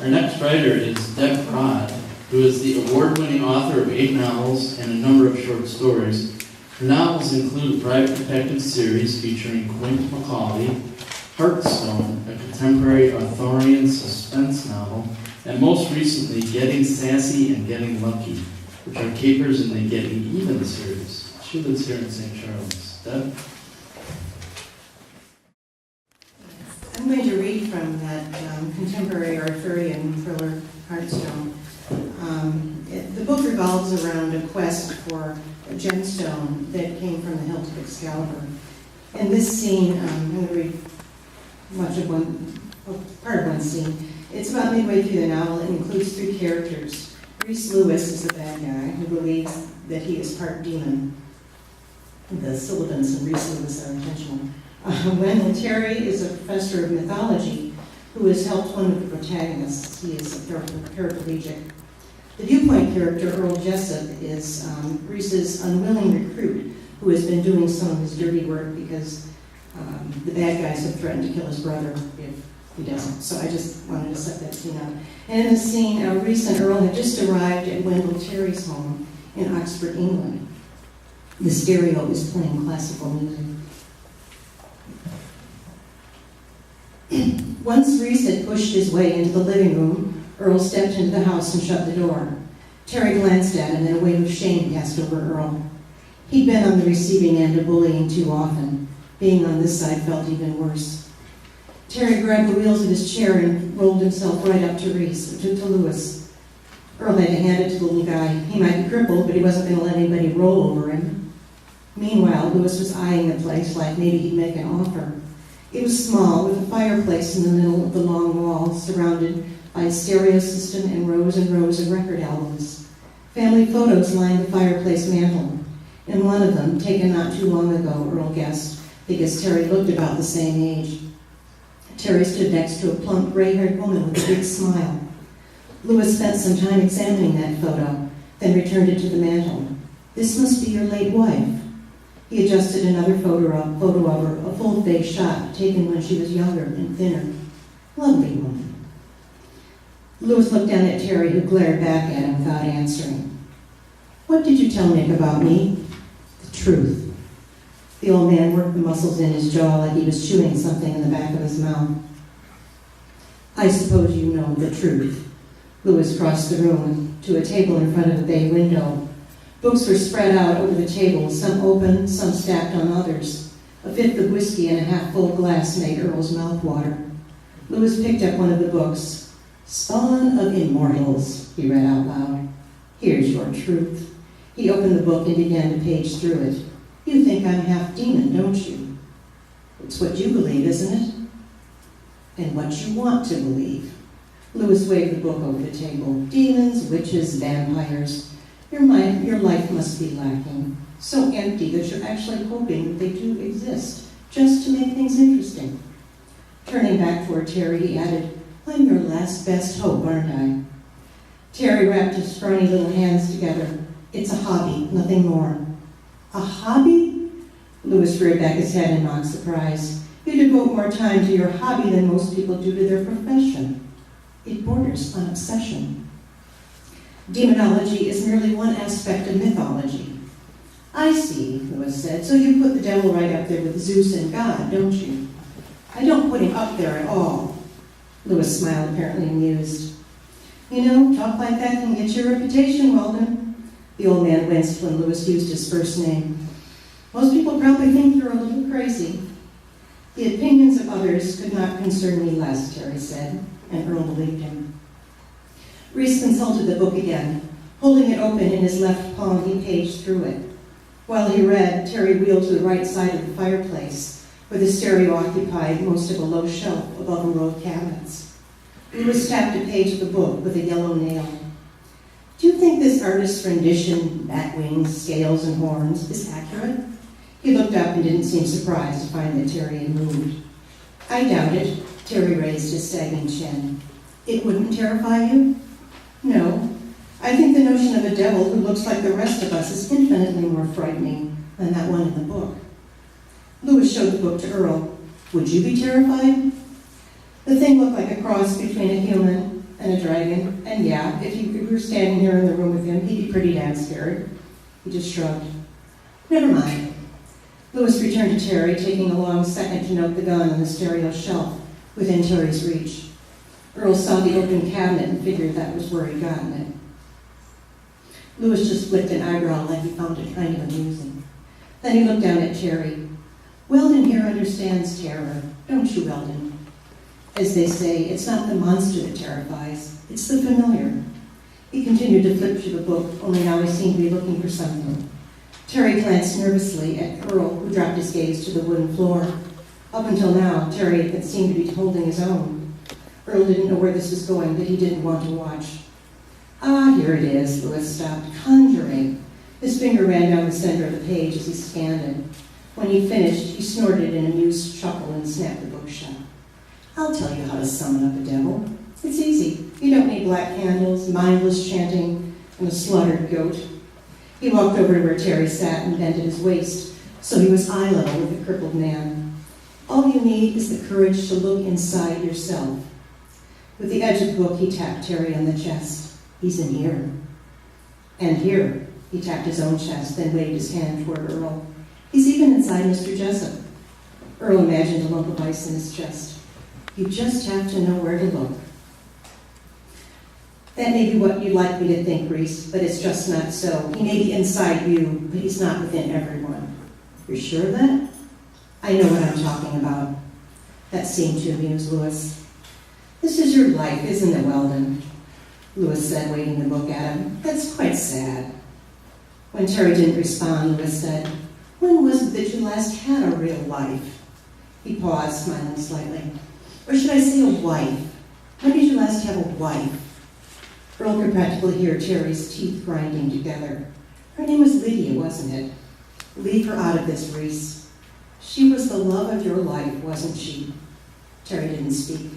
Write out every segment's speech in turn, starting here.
Our next writer is Deb Rod, who is the award-winning author of 8 novels and a number of short stories. Her novels include a private detective series featuring Quint Macaulay, Heartstone, a contemporary Arthurian suspense novel, and most recently, Getting Sassy and Getting Lucky, which are capers in the Getting Even series. She lives here in St. Charles. Deb? I'm going to read from that contemporary Arthurian thriller, Heartstone. The book revolves around a quest for a gemstone that came from the hilt of Excalibur. In this scene, I'm going to read part of one scene. It's about midway through the novel. It includes 3 characters. Reese Lewis is the bad guy who believes that he is part demon. The syllables in Reese Lewis are intentional. Wendell Terry is a professor of mythology who has helped one of the protagonists. He is a paraplegic. The viewpoint character, Earl Jessup, is Reese's unwilling recruit who has been doing some of his dirty work because the bad guys have threatened to kill his brother if he doesn't. So I just wanted to set that scene up. And in the scene, Reese and Earl had just arrived at Wendell Terry's home in Oxford, England. The stereo is playing classical music. Once Reese had pushed his way into the living room, Earl stepped into the house and shut the door. Terry glanced at him, and a wave of shame passed over Earl. He'd been on the receiving end of bullying too often. Being on this side felt even worse. Terry grabbed the wheels of his chair and rolled himself right up to Reese, to Lewis. Earl had to hand it to the little guy. He might be crippled, but he wasn't going to let anybody roll over him. Meanwhile, Lewis was eyeing the place like maybe he'd make an offer. It was small, with a fireplace in the middle of the long wall, surrounded by a stereo system and rows of record albums. Family photos lined the fireplace mantel. In one of them, taken not too long ago, Earl guessed, because Terry looked about the same age. Terry stood next to a plump, gray-haired woman with a big smile. Lewis spent some time examining that photo, then returned it to the mantel. "This must be your late wife." He adjusted another photo of her, a full-face shot taken when she was younger and thinner. Lovely woman. Lewis looked down at Terry, who glared back at him without answering. "What did you tell Nick about me?" "The truth." The old man worked the muscles in his jaw like he was chewing something in the back of his mouth. "I suppose you know the truth." Lewis crossed the room to a table in front of a bay window. Books were spread out over the table, some open, some stacked on others. A fifth of whiskey and a half-full glass made Earl's mouth water. Lewis picked up one of the books. "Spawn of Immortals," he read out loud. "Here's your truth." He opened the book and began to page through it. "You think I'm half demon, don't you? It's what you believe, isn't it? And what you want to believe." Lewis waved the book over the table. "Demons, witches, vampires. Your life must be lacking. So empty that you're actually hoping that they do exist, just to make things interesting." Turning back toward Terry, he added, "I'm your last best hope, aren't I?" Terry wrapped his scrawny little hands together. "It's a hobby, nothing more." "A hobby?" Lewis reared back his head in mock surprise. "You devote more time to your hobby than most people do to their profession. It borders on obsession." "Demonology is merely one aspect of mythology." "I see," Lewis said. "So you put the devil right up there with Zeus and God, don't you?" "I don't put him up there at all." Lewis smiled, apparently amused. "You know, talk like that can get your reputation, Weldon." The old man winced when Lewis used his first name. "Most people probably think you're a little crazy." "The opinions of others could not concern me less," Terry said, and Earl believed him. Reese consulted the book again. Holding it open in his left palm, he paged through it. While he read, Terry wheeled to the right side of the fireplace, where the stereo occupied most of a low shelf above a row of cabinets. Lewis tapped a page of the book with a yellow nail. "Do you think this artist's rendition, bat wings, scales, and horns, is accurate?" He looked up and didn't seem surprised to find that Terry had moved. "I doubt it." Terry raised his sagging chin. "It wouldn't terrify you?" "No. I think the notion of a devil who looks like the rest of us is infinitely more frightening than that one in the book." Lewis showed the book to Earl. "Would you be terrified?" The thing looked like a cross between a human and a dragon, and yeah, if you were standing here in the room with him, he'd be pretty damn scared. He just shrugged. Never mind. Louis returned to Terry, taking a long second to note the gun on the stereo shelf within Terry's reach. Earl saw the open cabinet and figured that was where he'd gotten it. Louis just flicked an eyebrow like he found it kind of amusing. Then he looked down at Terry. Weldon here understands terror, don't you, Weldon? As they say, it's not the monster that terrifies, it's the familiar. He continued to flip through the book, only now he seemed to be looking for something. Terry glanced nervously at Earl, who dropped his gaze to the wooden floor. Up until now, Terry had seemed to be holding his own. Earl didn't know where this was going, but he didn't want to watch. Ah, here it is, Louis stopped. Conjuring. His finger ran down the center of the page as he scanned it. When he finished, he snorted an amused chuckle and snapped the book shut. I'll tell you how to summon up a devil. It's easy. You don't need black candles, mindless chanting, and a slaughtered goat. He walked over to where Terry sat and bent at his waist, so he was eye level with the crippled man. All you need is the courage to look inside yourself. With the edge of the book, he tapped Terry on the chest. He's in here. And here. He tapped his own chest, then waved his hand toward Earl. He's even inside Mr. Jessup. Earl imagined a lump of ice in his chest. You just have to know where to look. That may be what you'd like me to think, Reese, but it's just not so. He may be inside you, but he's not within everyone. You're sure of that? I know what I'm talking about. That seemed to amuse Louis. This is your life, isn't it, Weldon? Louis said, waving the book at him. That's quite sad. When Terry didn't respond, Louis said, when was it that you last had a real life? He paused, smiling slightly. Or should I say a wife? When did you last have a wife? Earl could practically hear Terry's teeth grinding together. Her name was Lydia, wasn't it? Leave her out of this, Reese. She was the love of your life, wasn't she? Terry didn't speak.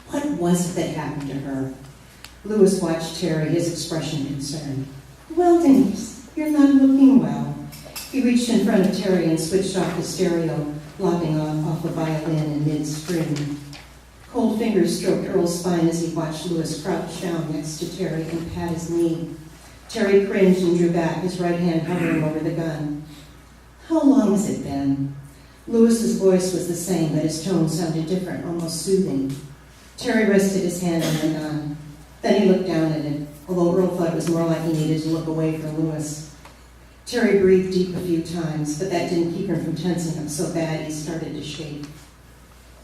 What was it that happened to her? Louis watched Terry, his expression concerned. Weldon, you're not looking well. He reached in front of Terry and switched off the stereo, lopping off a violin in midstream. Cold fingers stroked Earl's spine as he watched Louis crouch down next to Terry and pat his knee. Terry cringed and drew back, his right hand hovering over the gun. How long has it been? Louis's voice was the same, but his tone sounded different, almost soothing. Terry rested his hand on the gun. Then he looked down at it, although Earl thought it was more like he needed to look away from Louis. Terry breathed deep a few times, but that didn't keep him from tensing up so bad he started to shake.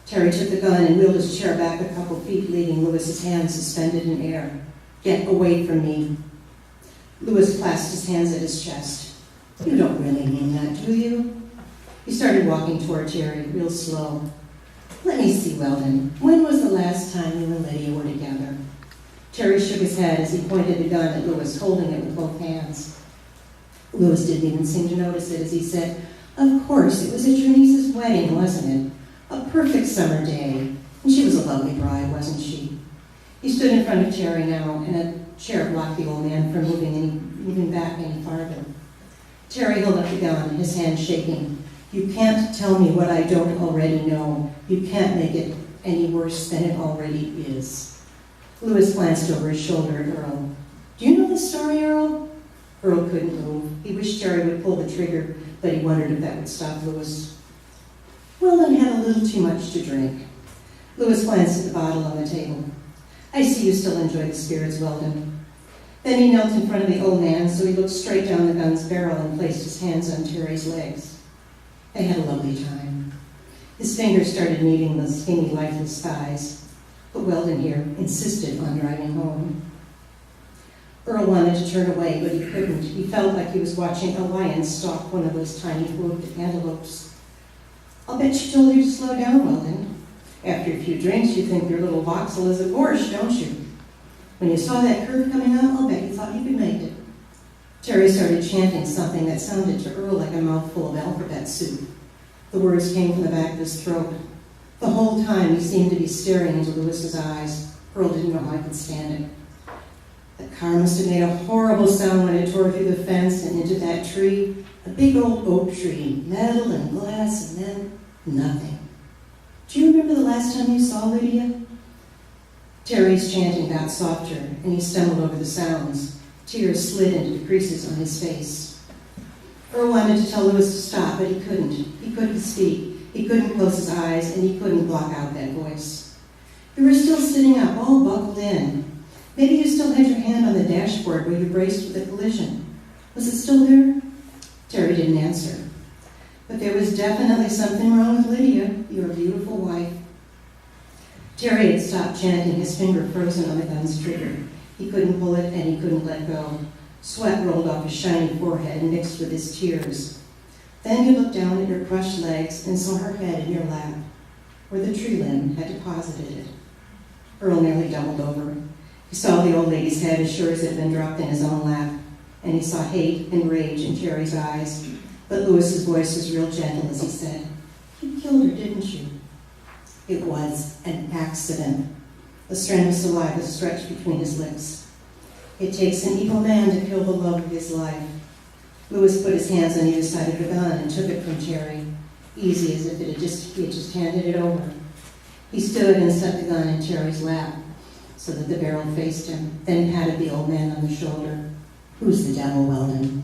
Terry took the gun and wheeled his chair back a couple feet, leaving Louis's hands suspended in air. Get away from me. Louis clasped his hands at his chest. You don't really mean that, do you? He started walking toward Terry, real slow. Let me see, Weldon. When was the last time you and Lydia were together? Terry shook his head as he pointed the gun at Louis, holding it with both hands. Louis didn't even seem to notice it as he said, Of course, it was at your niece's wedding, wasn't it? A perfect summer day. And she was a lovely bride, wasn't she? He stood in front of Terry now, and a chair blocked the old man from moving back any farther. Terry held up the gun, his hand shaking. You can't tell me what I don't already know. You can't make it any worse than it already is. Louis glanced over his shoulder at Earl. Do you know the story, Earl? Earl couldn't move. He wished Terry would pull the trigger, but he wondered if that would stop Louis. Weldon had a little too much to drink. Louis glanced at the bottle on the table. I see you still enjoy the spirits, Weldon. Then he knelt in front of the old man, so he looked straight down the gun's barrel and placed his hands on Terry's legs. They had a lovely time. His fingers started kneading the skinny, lifeless thighs, but Weldon here insisted on driving home. Earl wanted to turn away, but he couldn't. He felt like he was watching a lion stalk one of those tiny hoofed antelopes. I'll bet she told you to slow down, Weldon. After a few drinks, you think your little voxel is a Porsche, don't you? When you saw that curve coming up, I'll bet you thought you could make it. Terry started chanting something that sounded to Earl like a mouthful of alphabet soup. The words came from the back of his throat. The whole time he seemed to be staring into Louis's eyes. Earl didn't know how he could stand it. The car must have made a horrible sound when it tore through the fence and into that tree. A big old oak tree, metal and glass, and then nothing. Do you remember the last time you saw Lydia? Terry's chanting got softer, and he stumbled over the sounds. Tears slid into the creases on his face. Earl wanted to tell Louis to stop, but he couldn't. He couldn't speak. He couldn't close his eyes, and he couldn't block out that voice. You were still sitting up, all buckled in. Maybe you still had your hand on the dashboard where you braced for the collision. Was it still there? Terry didn't answer. But there was definitely something wrong with Lydia, your beautiful wife. Terry had stopped chanting, his finger frozen on the gun's trigger. He couldn't pull it, and he couldn't let go. Sweat rolled off his shiny forehead and mixed with his tears. Then he looked down at her crushed legs and saw her head in your lap, where the tree limb had deposited it. Earl nearly doubled over. He saw the old lady's head as sure as it had been dropped in his own lap, and he saw hate and rage in Terry's eyes. But Louis's voice was real gentle as he said, "You killed her, didn't you?" It was an accident. The strand of saliva stretched between his lips. It takes an evil man to kill the love of his life. Louis put his hands on either side of the gun and took it from Terry, easy as if he had just handed it over. He stood and set the gun in Terry's lap so that the barrel faced him, then patted the old man on the shoulder. "Who's the devil, Weldon?"